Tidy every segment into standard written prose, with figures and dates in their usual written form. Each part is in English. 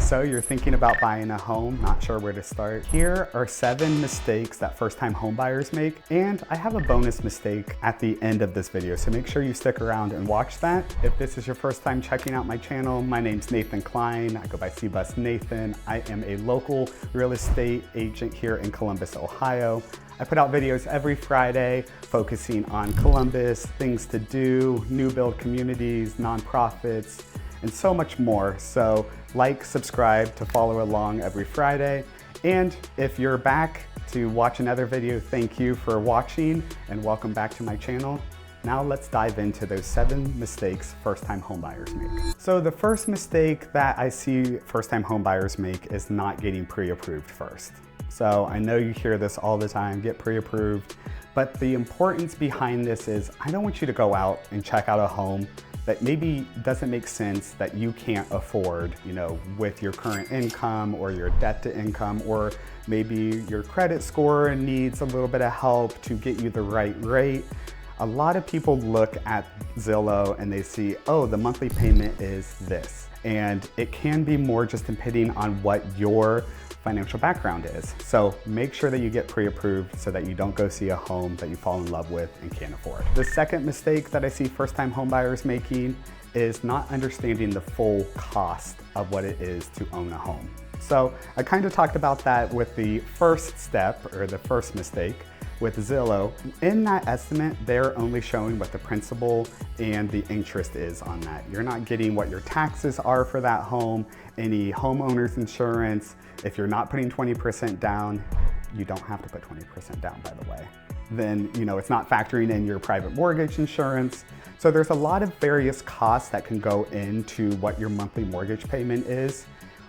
So you're thinking about buying a home, not sure where to start? Here are 7 mistakes that first-time homebuyers make, and I have a bonus mistake at the end of this video, so make sure you stick around and watch that. If this is your first time checking out my channel, my name's Nathan Klein. I go by C-Bus Nathan. I am a local real estate agent here in Columbus, Ohio. I put out videos every Friday focusing on Columbus, things to do, new build communities, nonprofits, and so much more. So like, subscribe to follow along every Friday. And if you're back to watch another video, thank you for watching and welcome back to my channel. Now let's dive into those 7 mistakes first-time homebuyers make. So the first mistake that I see first-time homebuyers make is not getting pre-approved first. So I know you hear this all the time, get pre-approved, but the importance behind this is I don't want you to go out and check out a home that maybe doesn't make sense, that you can't afford, with your current income or your debt to income, or maybe your credit score needs a little bit of help to get you the right rate. A lot of people look at Zillow and they see, oh, the monthly payment is this. And it can be more just depending on what your financial background is. So make sure that you get pre-approved so that you don't go see a home that you fall in love with and can't afford. The second mistake that I see first-time homebuyers making is not understanding the full cost of what it is to own a home. So I kind of talked about that with the first step, or the first mistake, with Zillow. In that estimate, they're only showing what the principal and the interest is on that. You're not getting what your taxes are for that home, any homeowner's insurance. If you're not putting 20% down, you don't have to put 20% down, by the way. Then, it's not factoring in your private mortgage insurance. So there's a lot of various costs that can go into what your monthly mortgage payment is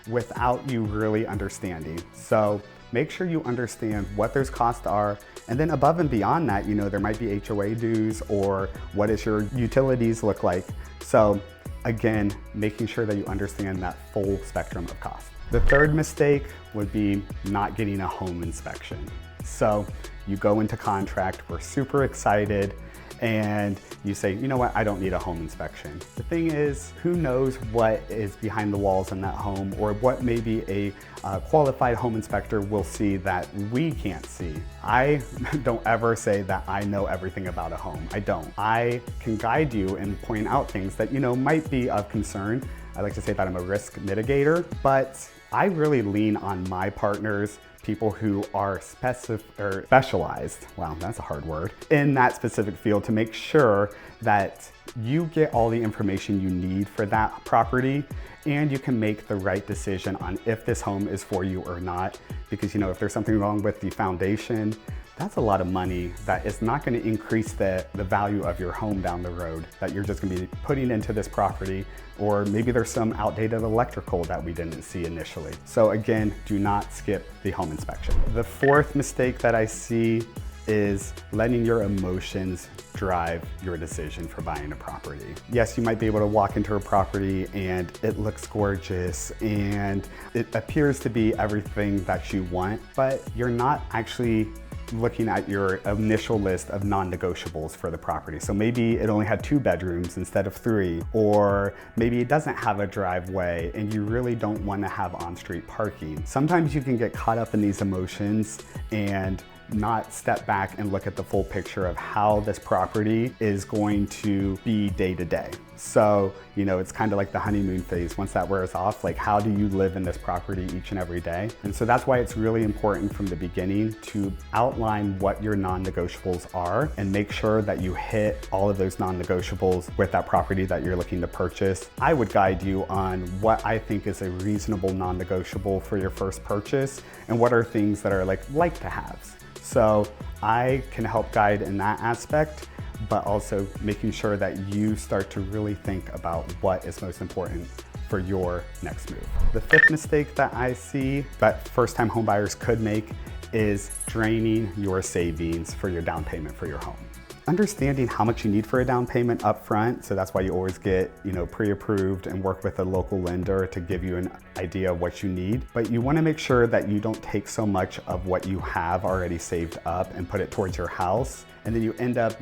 without you really understanding. So make sure you understand what those costs are. And then above and beyond that, there might be HOA dues, or what does your utilities look like. So again, making sure that you understand that full spectrum of cost. The third mistake would be not getting a home inspection. So you go into contract, we're super excited, and you say, you know what, I don't need a home inspection. The thing is, who knows what is behind the walls in that home, or what maybe a qualified home inspector will see that we can't see. I don't ever say that I know everything about a home. I don't. I can guide you and point out things that might be of concern. I like to say that I'm a risk mitigator, but I really lean on my partners, people who are specialized, wow, that's a hard word, in that specific field, to make sure that you get all the information you need for that property, and you can make the right decision on if this home is for you or not. Because if there's something wrong with the foundation, that's a lot of money that is not going to increase the value of your home down the road, that you're just going to be putting into this property. Or maybe there's some outdated electrical that we didn't see initially. So again, do not skip the home inspection. The fourth mistake that I see is letting your emotions drive your decision for buying a property. Yes, you might be able to walk into a property and it looks gorgeous and it appears to be everything that you want, but you're not actually looking at your initial list of non-negotiables for the property. So maybe it only had 2 bedrooms instead of 3, or maybe it doesn't have a driveway and you really don't want to have on-street parking. Sometimes you can get caught up in these emotions and not step back and look at the full picture of how this property is going to be day to day. So, it's kind of like the honeymoon phase. Once that wears off, like, how do you live in this property each and every day? And so that's why it's really important from the beginning to outline what your non-negotiables are and make sure that you hit all of those non-negotiables with that property that you're looking to purchase. I would guide you on what I think is a reasonable non-negotiable for your first purchase, and what are things that are like to haves. So I can help guide in that aspect, but also making sure that you start to really think about what is most important for your next move. The fifth mistake that I see that first-time homebuyers could make is draining your savings for your down payment for your home. understanding how much you need for a down payment up front. So that's why you always get, pre-approved and work with a local lender to give you an idea of what you need. But you want to make sure that you don't take so much of what you have already saved up and put it towards your house. And then you end up,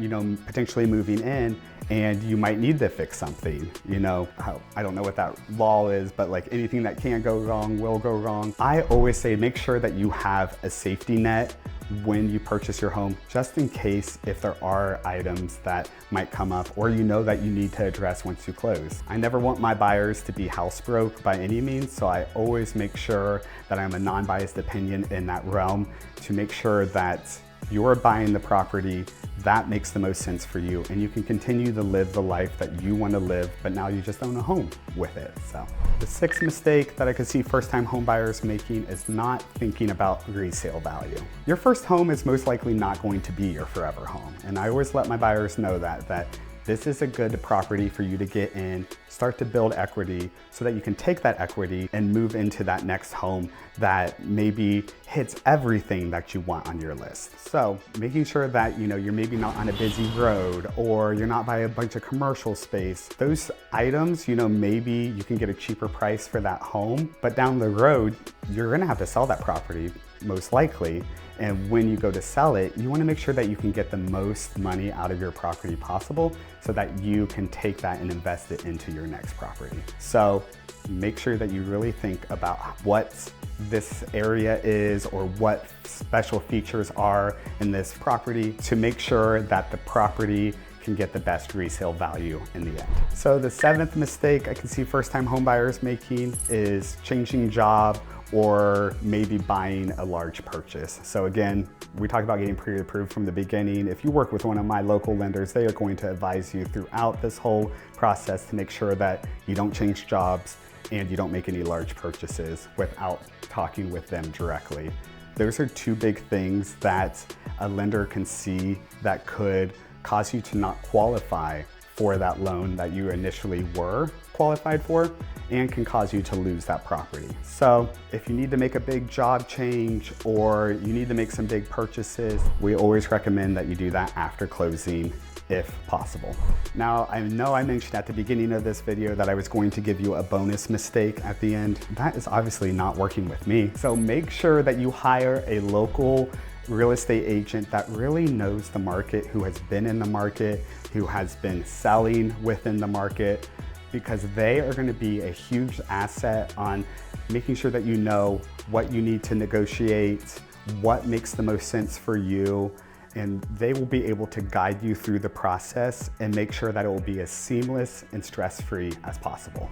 potentially moving in and you might need to fix something. I don't know what that law is, but like anything that can go wrong will go wrong. I always say make sure that you have a safety net when you purchase your home, just in case if there are items that might come up or that you need to address once you close. I never want my buyers to be house broke by any means, so I always make sure that I'm a non-biased opinion in that realm to make sure that you're buying the property that makes the most sense for you and you can continue to live the life that you want to live, but now you just own a home with it. So the sixth mistake that I could see first-time home buyers making is not thinking about resale value. Your first home is most likely not going to be your forever home. And I always let my buyers know that this is a good property for you to get in, start to build equity so that you can take that equity and move into that next home that maybe hits everything that you want on your list. So making sure that you're maybe not on a busy road or you're not by a bunch of commercial space. Those items, maybe you can get a cheaper price for that home, but down the road, you're gonna have to sell that property most likely. And when you go to sell it, you want to make sure that you can get the most money out of your property possible so that you can take that and invest it into your next property. So make sure that you really think about what this area is or what special features are in this property to make sure that the property can get the best resale value in the end. So the seventh mistake I can see first-time home buyers making is changing job or maybe buying a large purchase. So again, we talked about getting pre-approved from the beginning. If you work with one of my local lenders, they are going to advise you throughout this whole process to make sure that you don't change jobs and you don't make any large purchases without talking with them directly. Those are two big things that a lender can see that could cause you to not qualify for that loan that you initially were qualified for and can cause you to lose that property. So if you need to make a big job change or you need to make some big purchases, we always recommend that you do that after closing if possible. Now, I know I mentioned at the beginning of this video that I was going to give you a bonus mistake at the end. That is obviously not working with me. So make sure that you hire a local real estate agent that really knows the market, who has been in the market, who has been selling within the market, because they are going to be a huge asset on making sure that you know what you need to negotiate, what makes the most sense for you, and they will be able to guide you through the process and make sure that it will be as seamless and stress-free as possible.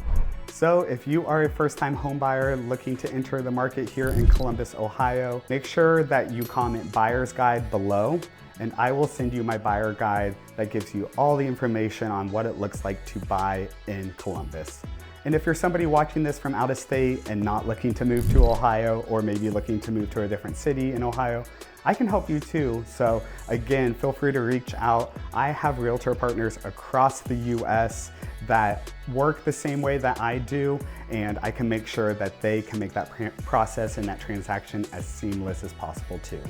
So if you are a first-time home buyer looking to enter the market here in Columbus, Ohio, make sure that you comment buyer's guide below, and I will send you my buyer guide that gives you all the information on what it looks like to buy in Columbus. And if you're somebody watching this from out of state and not looking to move to Ohio, or maybe looking to move to a different city in Ohio, I can help you too. So again, feel free to reach out. I have realtor partners across the US that work the same way that I do, and I can make sure that they can make that process and that transaction as seamless as possible too.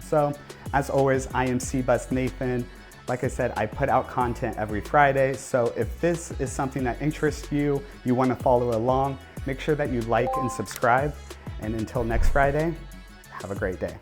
So as always, I am C-Bus Nathan. Like I said, I put out content every Friday. So if this is something that interests you, you want to follow along, make sure that you like and subscribe. And until next Friday, have a great day.